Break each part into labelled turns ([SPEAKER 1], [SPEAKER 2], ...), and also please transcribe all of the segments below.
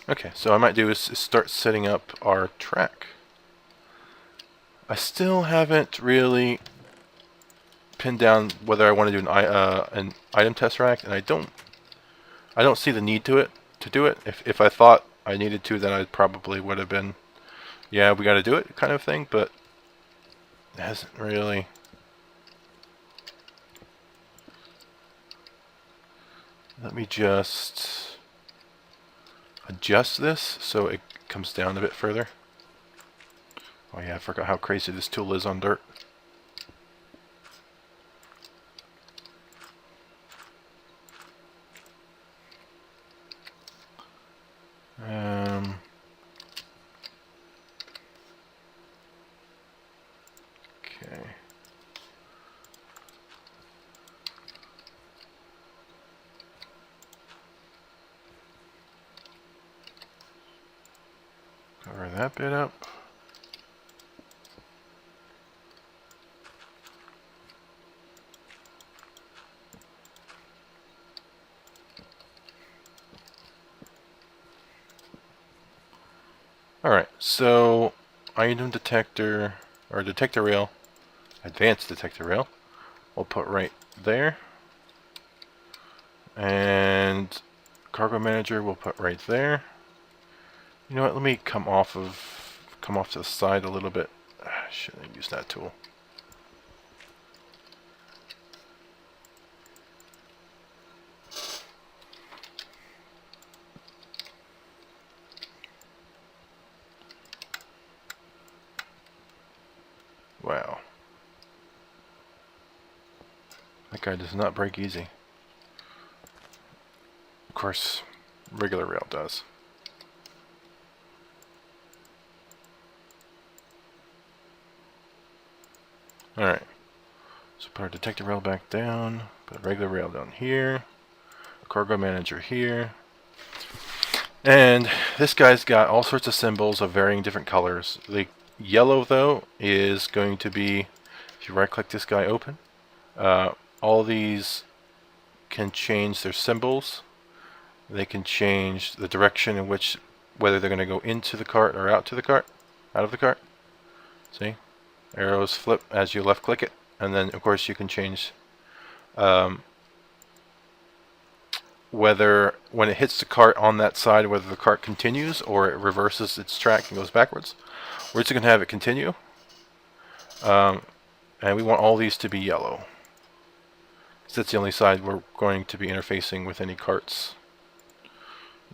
[SPEAKER 1] Okay, so I might do is start setting up our track. I still haven't really pinned down whether I want to do an item test rack, and I don't see the need to do it. If I thought I needed to, then I probably would have been, yeah, we got to do it kind of thing, but it hasn't really. Let me just adjust this so it comes down a bit further. Oh yeah, I forgot how crazy this tool is on dirt. Okay. Cover that bit up. Alright, so item detector, or detector rail, advanced detector rail, we'll put right there. And cargo manager we'll put right there. You know what, let me come off to the side a little bit. Shouldn't have used that tool. Wow. That guy does not break easy. Of course, regular rail does. Alright. So put our detector rail back down, put regular rail down here, cargo manager here. And this guy's got all sorts of symbols of varying different colors. The yellow, though, is going to be, if you right-click this guy open, all these can change their symbols. They can change the direction in which, whether they're going to go into the cart or out of the cart. See? Arrows flip as you left-click it. And then, of course, you can change whether when it hits the cart on that side, whether the cart continues or it reverses its track and goes backwards. We're just going to have it continue. And we want all these to be yellow. Because that's the only side we're going to be interfacing with any carts.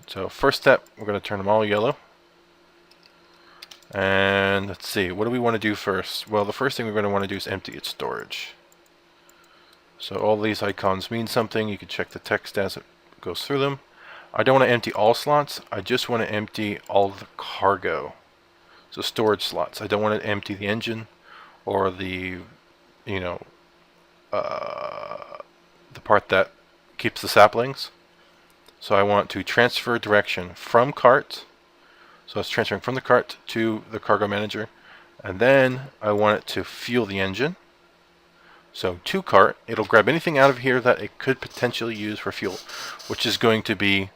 [SPEAKER 1] So first step, we're going to turn them all yellow. And let's see, what do we want to do first? Well, the first thing we're going to want to do is empty its storage. So all these icons mean something. You can check the text as it goes through them. I don't want to empty all slots. I just want to empty all the cargo. So storage slots. I don't want to empty the engine or the, the part that keeps the saplings. So I want to transfer direction from cart. So it's transferring from the cart to the cargo manager. And then I want it to fuel the engine. So to cart, it'll grab anything out of here that it could potentially use for fuel, which is going to be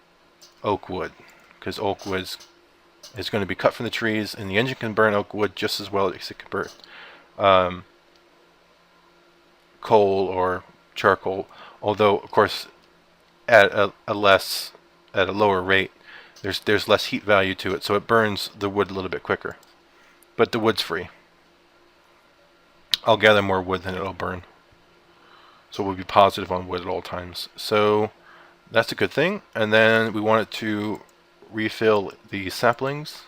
[SPEAKER 1] oak wood, because oak wood is going to be cut from the trees, and the engine can burn oak wood just as well as it can burn coal or charcoal. Although, of course, at a lower rate, there's less heat value to it, so it burns the wood a little bit quicker. But the wood's free. I'll gather more wood than it'll burn. So we'll be positive on wood at all times. So that's a good thing. And then we want it to refill the saplings.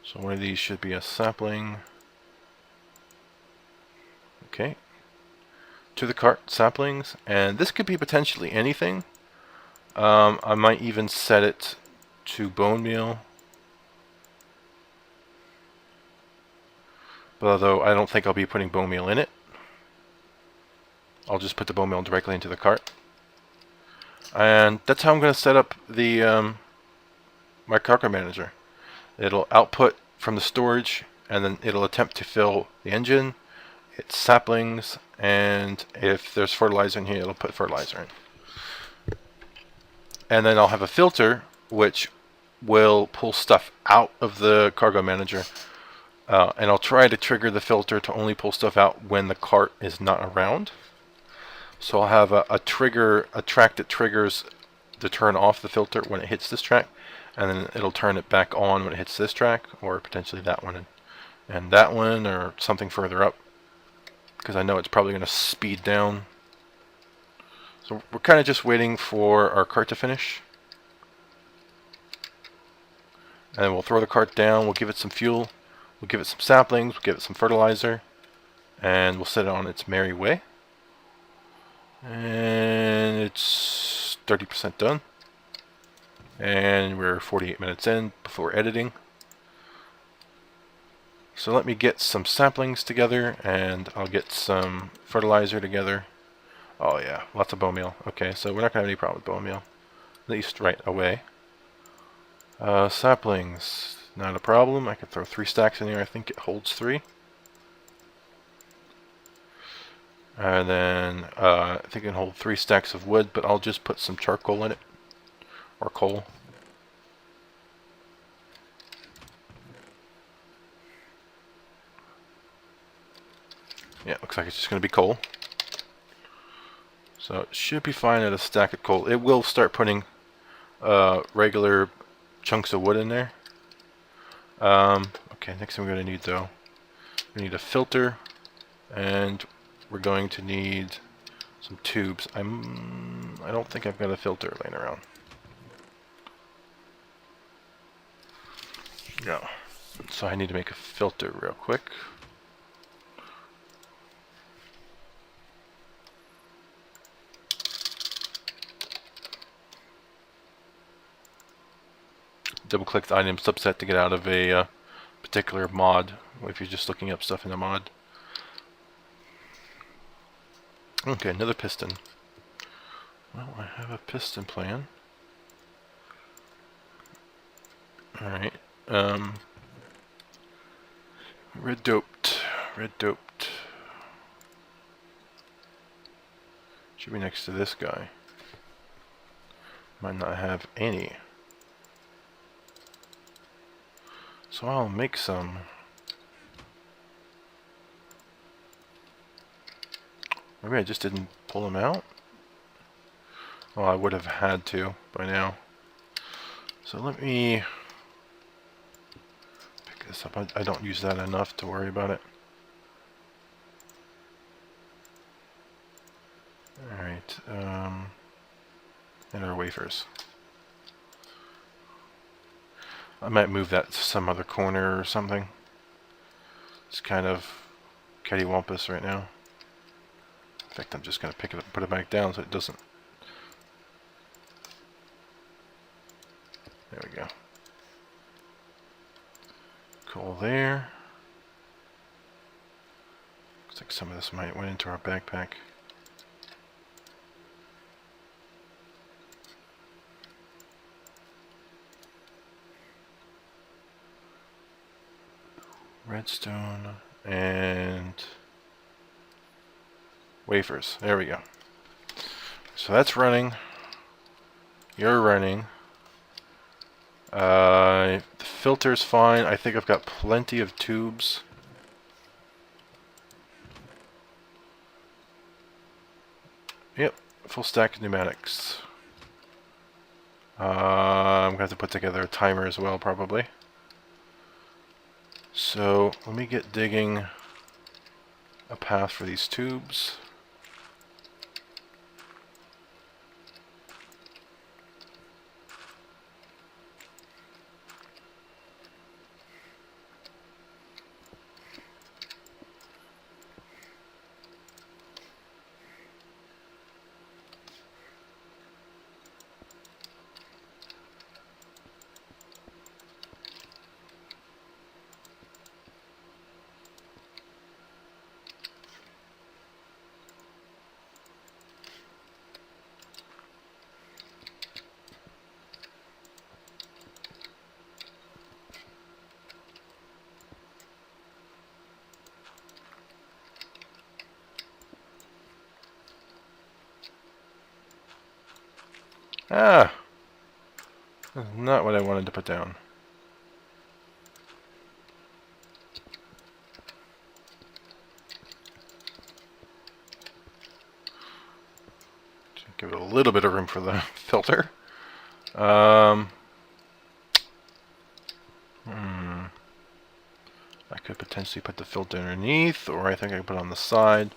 [SPEAKER 1] So one of these should be a sapling. Okay. To the cart, saplings. And this could be potentially anything. I might even set it to bone meal. But although I don't think I'll be putting bone meal in it. I'll just put the bone meal directly into the cart. And that's how I'm going to set up the my cargo manager. It'll output from the storage, and then it'll attempt to fill the engine, its saplings, and if there's fertilizer in here, it'll put fertilizer in. And then I'll have a filter, which will pull stuff out of the cargo manager. And I'll try to trigger the filter to only pull stuff out when the cart is not around. So I'll have a track that triggers to turn off the filter when it hits this track, and then it'll turn it back on when it hits this track, or potentially that one and that one, or something further up, because I know it's probably going to speed down. So we're kind of just waiting for our cart to finish. And then we'll throw the cart down, we'll give it some fuel, we'll give it some saplings, we'll give it some fertilizer, and we'll set it on its merry way. And it's 30% done. And we're 48 minutes in before editing. So let me get some saplings together, and I'll get some fertilizer together. Oh yeah, lots of bone meal. Okay, so we're not going to have any problem with bone meal, at least right away. Saplings, not a problem. I could throw 3 stacks in here. I think it holds 3. And then I think it can hold 3 stacks of wood, but I'll just put some charcoal in it, or coal. Yeah, looks like it's just going to be coal. So it should be fine at a stack of coal. It will start putting regular chunks of wood in there. Okay, next thing we're going to need, though, we need a filter, and we're going to need some tubes. I don't think I've got a filter laying around. No. So I need to make a filter real quick. Double-click the item subset to get out of a particular mod, if you're just looking up stuff in a mod. Okay, another piston. Well, I have a piston plan. Alright. Red doped. Should be next to this guy. Might not have any. So I'll make some. Maybe I just didn't pull them out? Well, I would have had to by now. So let me pick this up. I don't use that enough to worry about it. Alright, and our wafers. I might move that to some other corner or something. It's kind of cattywampus right now. In fact, I'm just going to pick it up and put it back down so it doesn't. There we go. Cool there. Looks like some of this might went into our backpack. Redstone and wafers. There we go. So that's running. You're running. The filter's fine. I think I've got plenty of tubes. Yep, full stack of pneumatics. I'm going to have to put together a timer as well, probably. So let me get digging a path for these tubes. Ah! That's not what I wanted to put down. Give it a little bit of room for the filter. I could potentially put the filter underneath, or I think I could put it on the side.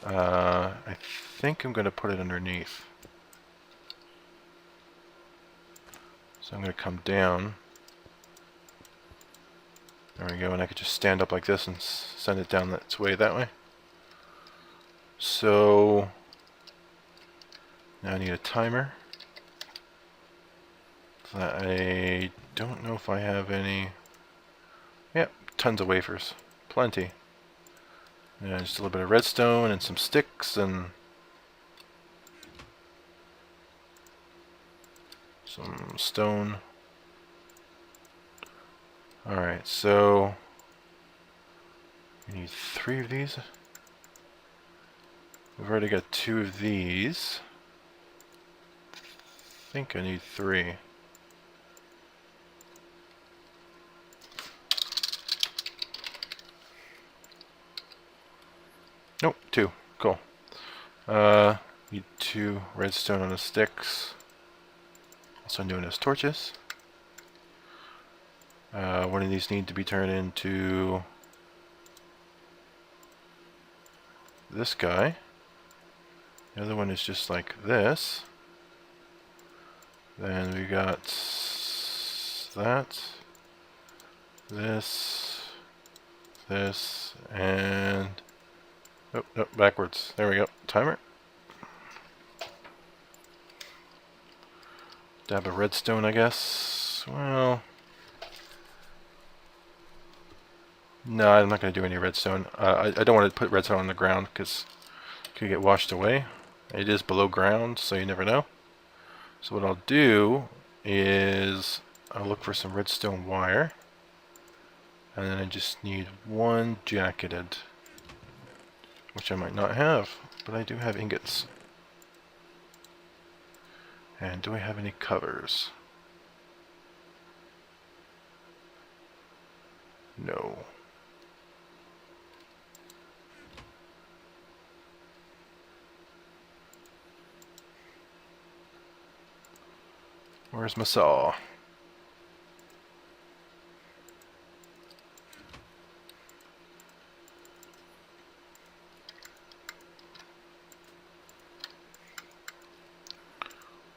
[SPEAKER 1] I think I'm going to put it underneath. So I'm going to come down. There we go, and I could just stand up like this and send it down its way that way. So now I need a timer. I don't know if I have any. Yep, tons of wafers. Plenty. Yeah, just a little bit of redstone and some sticks and some stone. Alright, so we need 3 of these. We've already got 2 of these. I think I need 3. Nope, 2. Cool. Need 2 redstone on the sticks. Also known as torches. One of these need to be turned into this guy. The other one is just like this. Then we got that, this, and oh, no, backwards. There we go. Timer. Dab of redstone, I guess. Well, no, I'm not going to do any redstone. I don't want to put redstone on the ground because it could get washed away. It is below ground, so you never know. So what I'll do is I'll look for some redstone wire, and then I just need 1 jacketed, which I might not have, but I do have ingots. And do I have any covers? No. Where's my saw?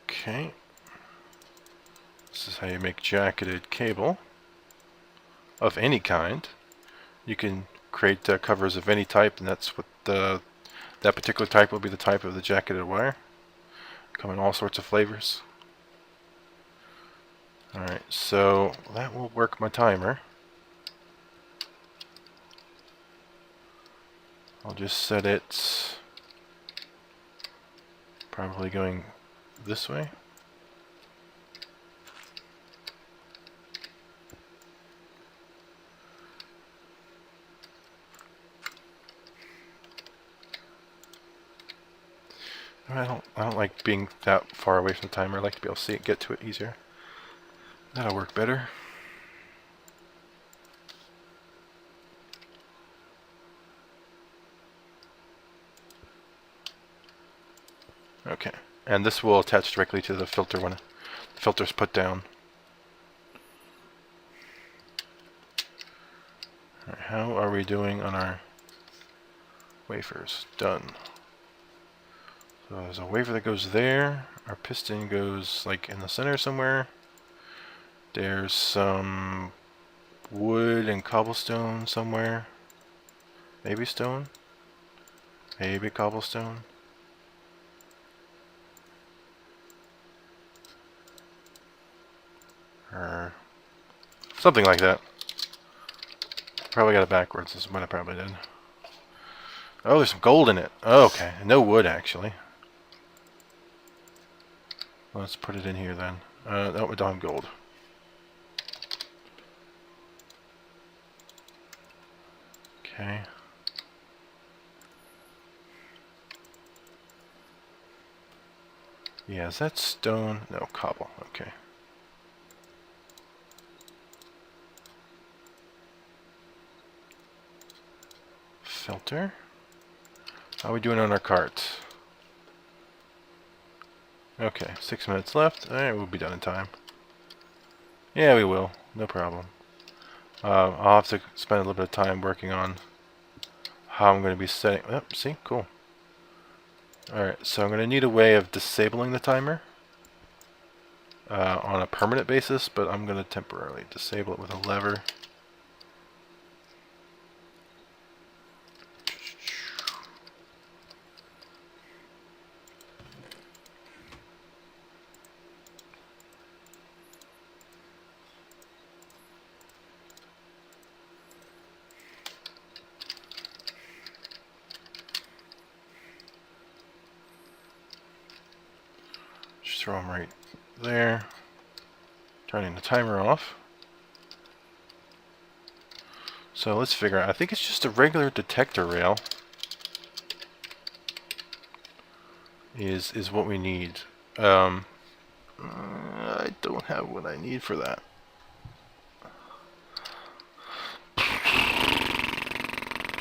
[SPEAKER 1] Okay. This is how you make jacketed cable of any kind. You can create covers of any type, and that's what that particular type will be the type of the jacketed wire. Come in all sorts of flavors. Alright, so that will work my timer. I'll just set it probably going this way. I don't like being that far away from the timer. I like to be able to see it, get to it easier. That'll work better. Okay, and this will attach directly to the filter when the filter's put down. All right, how are we doing on our wafers? Done. So there's a wafer that goes there. Our piston goes like in the center somewhere. There's some wood and cobblestone somewhere. Maybe stone. Maybe cobblestone. Or something like that. Probably got it backwards. This is what I probably did. Oh, there's some gold in it. Oh, okay. No wood, actually. Let's put it in here then. No, we don't have gold. Okay. Yeah, is that stone? No, cobble. Okay. filter. How are we doing on our carts? Okay, 6 minutes left. Alright, we'll be done in time. Yeah, we will. No problem. I'll have to spend a little bit of time working on how I'm going to be setting... Oh, see? Cool. Alright, so I'm going to need a way of disabling the timer on a permanent basis, but I'm going to temporarily disable it with a lever. Just throw them right there. Turning the timer off. So let's figure out. I think it's just a regular detector rail is what we need. I don't have what I need for that.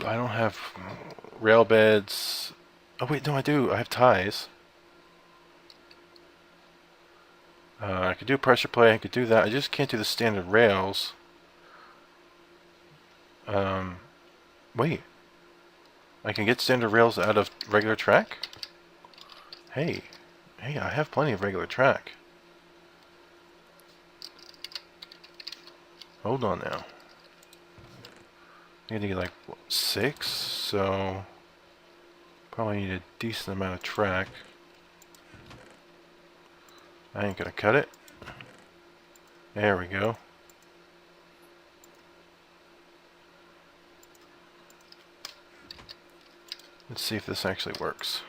[SPEAKER 1] I don't have rail beds. Oh wait, no, I do. I have ties. I could do pressure plate. I could do that. I just can't do the standard rails. Wait. I can get standard rails out of regular track? Hey, I have plenty of regular track. Hold on now. I need like what, 6, so probably need a decent amount of track. I ain't gonna cut it. There we go. Let's see if this actually works.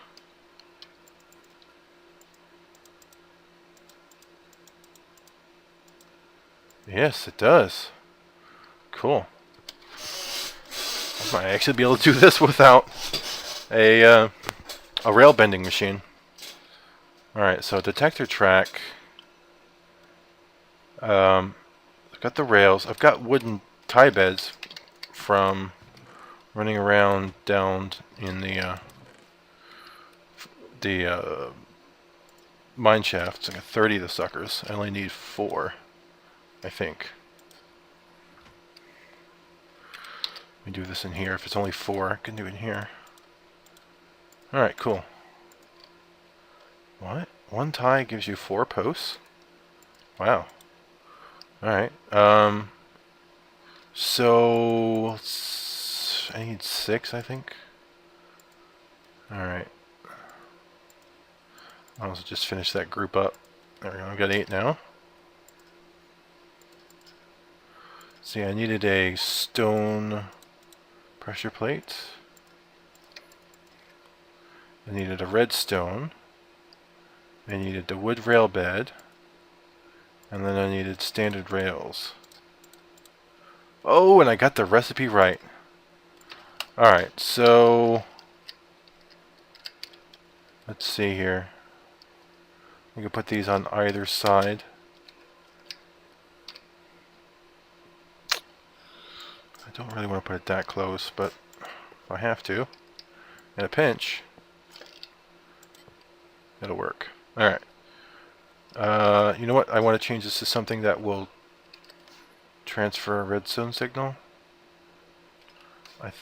[SPEAKER 1] Yes, it does. Cool. I might actually be able to do this without a rail bending machine. Alright, so detector track. I've got the rails. I've got wooden tie beds from running around down in the mine shaft. I got 30 of the suckers. I only need 4, I think. Let me do this in here. If it's only 4, I can do it in here. Alright, cool. What? 1 tie gives you 4 posts? Wow. Alright. So I need 6, I think. Alright. I'll just finish that group up. There we go. I've got 8 now. See, I needed a stone pressure plate. I needed a redstone. I needed the wood rail bed. And then I needed standard rails. Oh, and I got the recipe right. Alright, so let's see here. We can put these on either side. I don't really want to put it that close, but if I have to, in a pinch, it'll work. Alright. You know what? I want to change this to something that will transfer a redstone signal. I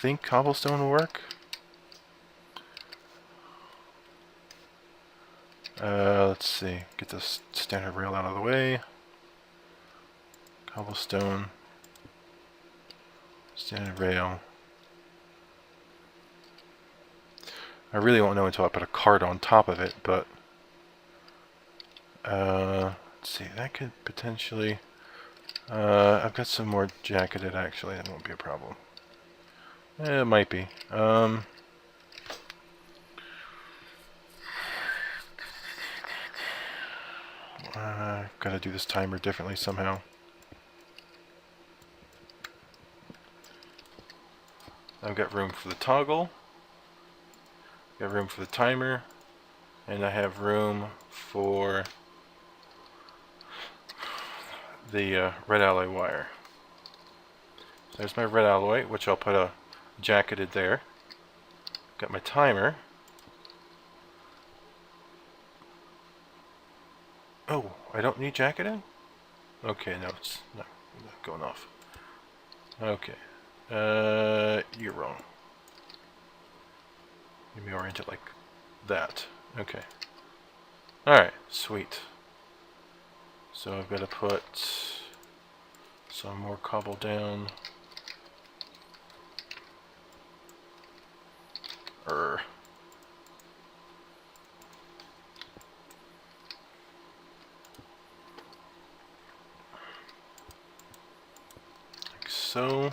[SPEAKER 1] think cobblestone will work. Let's see. Get this standard rail out of the way. Cobblestone. Standard rail. I really won't know until I put a cart on top of it, but let's see, that could potentially I've got some more jacketed actually, that won't be a problem. It might be. I've got to do this timer differently somehow. I've got room for the toggle, got room for the timer, and I have room for the red alloy wire. There's my red alloy, which I'll put a jacketed there. Got my timer. Oh, I don't need jacketed? Okay, no, it's not going off. Okay. You're wrong. Let me orient it like that. Okay. Alright, sweet. So I've got to put some more cobble down. Like so.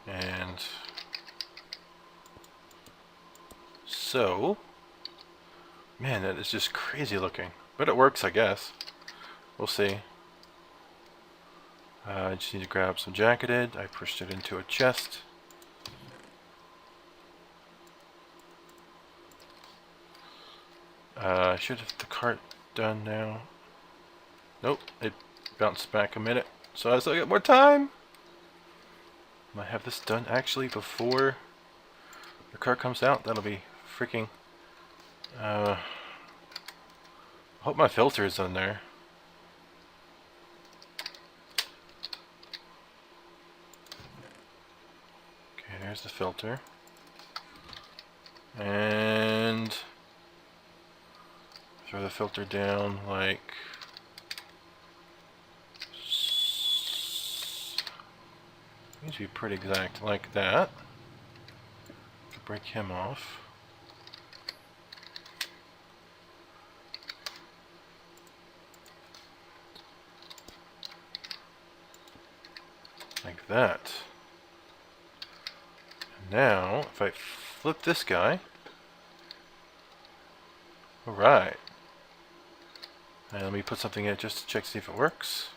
[SPEAKER 1] And so. Man, that is just crazy looking. But it works, I guess. We'll see. I just need to grab some jacketed. I pushed it into a chest. I should have the cart done now. Nope, it bounced back a minute. So I still got more time. Might have this done actually before the cart comes out. That'll be freaking... I hope my filter is in there. Okay, there's the filter. And throw the filter down like... needs to be pretty exact, like that. Could break him off. Like that. And now, if I flip this guy, alright. And let me put something in it just to check to see if it works.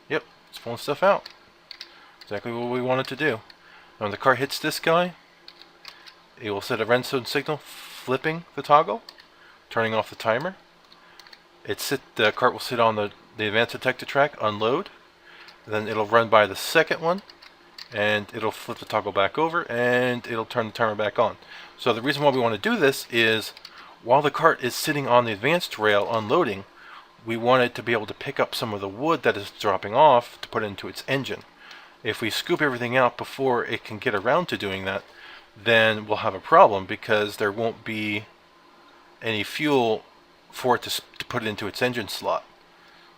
[SPEAKER 1] Yep, it's pulling stuff out. Exactly what we wanted to do. When the cart hits this guy, it will set a redstone signal, flipping the toggle, turning off the timer. The cart will sit on the advanced detector track, unload, and then it'll run by the second one, and it'll flip the toggle back over, and it'll turn the timer back on. So the reason why we want to do this is, while the cart is sitting on the advanced rail unloading, we want it to be able to pick up some of the wood that is dropping off to put into its engine. If we scoop everything out before it can get around to doing that, then we'll have a problem because there won't be any fuel for it to put it into its engine slot.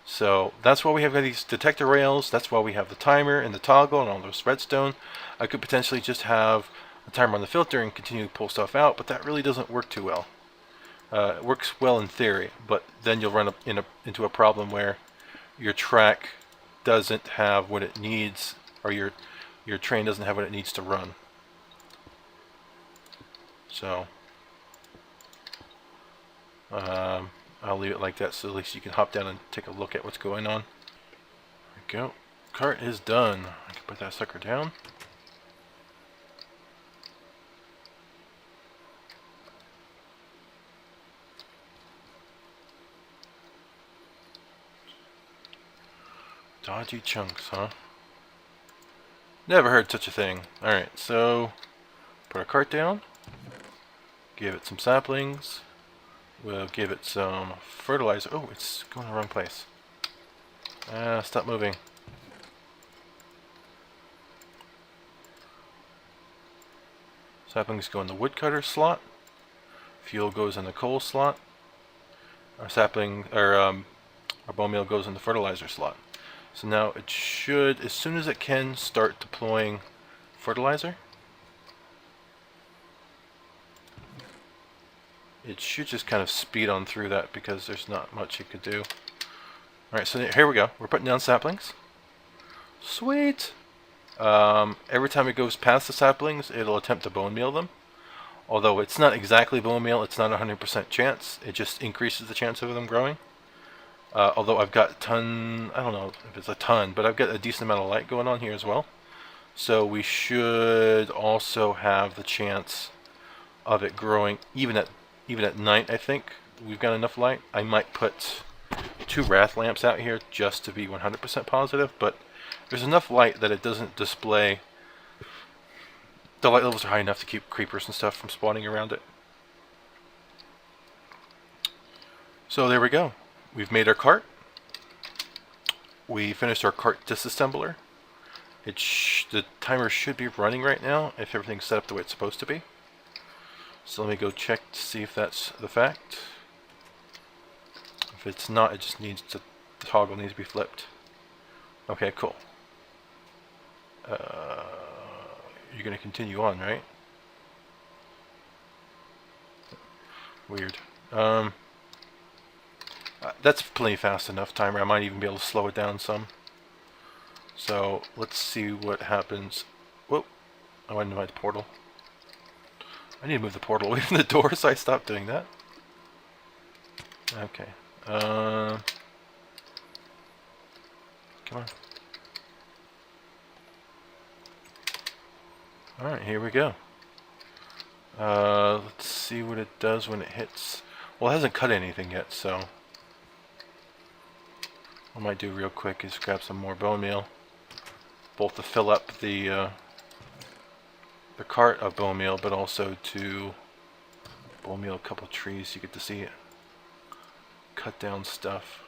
[SPEAKER 1] So that's why we have these detector rails, that's why we have the timer and the toggle and all those redstone. I could potentially just have a timer on the filter and continue to pull stuff out, but that really doesn't work too well. It works well in theory, but then you'll run up into a problem where your track doesn't have what it needs, or your train doesn't have what it needs to run. So I'll leave it like that so at least you can hop down and take a look at what's going on. There we go. Cart is done. I can put that sucker down. Dodgy chunks, huh? Never heard such a thing. Alright, so put our cart down. Give it some saplings. We'll give it some fertilizer. Oh, it's going the wrong place. Stop moving. Saplings go in the woodcutter slot. Fuel goes in the coal slot. Our bone meal goes in the fertilizer slot. So now it should, as soon as it can, start deploying fertilizer. It should just kind of speed on through that because there's not much it could do. Alright, so here we go. We're putting down saplings. Sweet! Every time it goes past the saplings, it'll attempt to bone meal them. Although it's not exactly bone meal, it's not 100% chance. It just increases the chance of them growing. Although I've got a ton, I don't know if it's a ton, but I've got a decent amount of light going on here as well. So we should also have the chance of it growing even at night. I think we've got enough light. I might put 2 Wrath lamps out here just to be 100% positive, but there's enough light that it doesn't display. The light levels are high enough to keep creepers and stuff from spawning around it. So there we go. We've made our cart. We finished our cart disassembler. The timer should be running right now if everything's set up the way it's supposed to be. So let me go check to see if that's the fact. If it's not, it just needs to, the toggle needs to be flipped. Okay, cool. You're going to continue on, right? Weird. That's plenty fast enough timer. I might even be able to slow it down some. So let's see what happens. Whoa! I went into my portal. I need to move the portal away from the door, so I stopped doing that. Okay. Come on. Alright, here we go. Let's see what it does when it hits. Well, it hasn't cut anything yet, so what I might do real quick is grab some more bone meal, both to fill up the cart of bone meal, but also to bone meal a couple trees so you get to see it. Cut down stuff.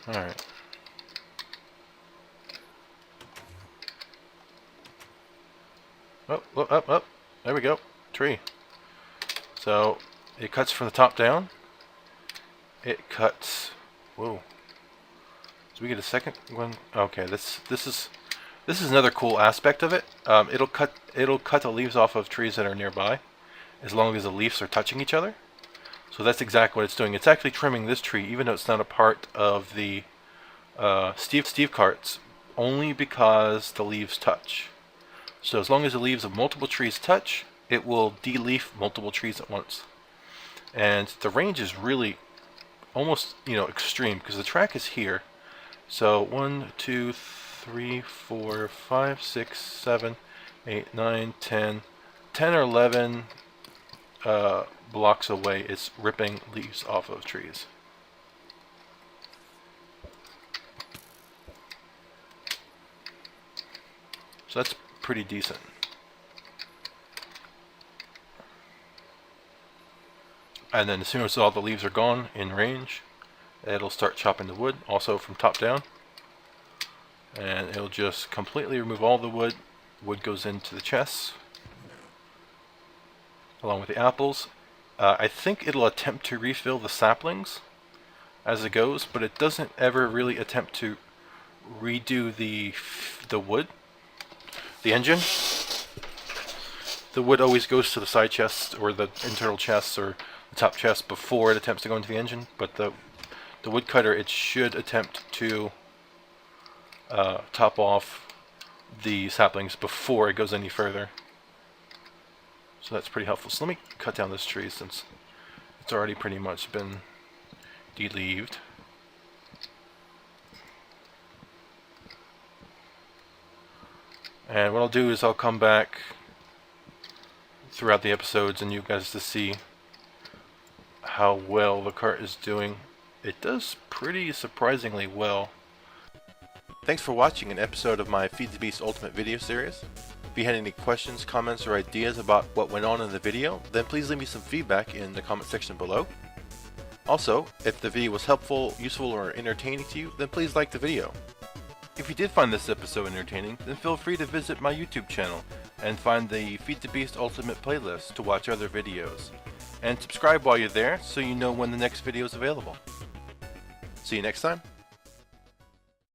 [SPEAKER 1] Alright. Oh, up. There we go. Tree. So, it cuts from the top down. It cuts... Whoa. So we get a second one? Okay, this is another cool aspect of it. It'll cut the leaves off of trees that are nearby, as long as the leaves are touching each other. So that's exactly what it's doing. It's actually trimming this tree, even though it's not a part of the Steve carts, only because the leaves touch. So as long as the leaves of multiple trees touch, it will de-leaf multiple trees at once. And the range is really almost, extreme, because the track is here. So 1, 2, 3, 4, 5, 6, 7, 8, 9, 10 or 11 blocks away, it's ripping leaves off of trees. So that's pretty decent. And then as soon as all the leaves are gone in range, it'll start chopping the wood, also from top down. And it'll just completely remove all the wood. Wood goes into the chests, along with the apples. I think it'll attempt to refill the saplings as it goes, but it doesn't ever really attempt to redo the wood, the engine. The wood always goes to the side chests or the internal chests or the top chest before it attempts to go into the engine, but the woodcutter, it should attempt to top off the saplings before it goes any further. So that's pretty helpful. So let me cut down this tree since it's already pretty much been de-leaved. And what I'll do is I'll come back throughout the episodes and you guys to see how well the cart is doing. It does pretty surprisingly well. Thanks for watching an episode of my Feed the Beast Ultimate video series. If you had any questions, comments, or ideas about what went on in the video, then please leave me some feedback in the comment section below. Also, if the video was helpful, useful, or entertaining to you, then please like the video. If you did find this episode entertaining, then feel free to visit my YouTube channel and find the Feed the Beast Ultimate playlist to watch other videos. And subscribe while you're there so you know when the next video is available. See you next time.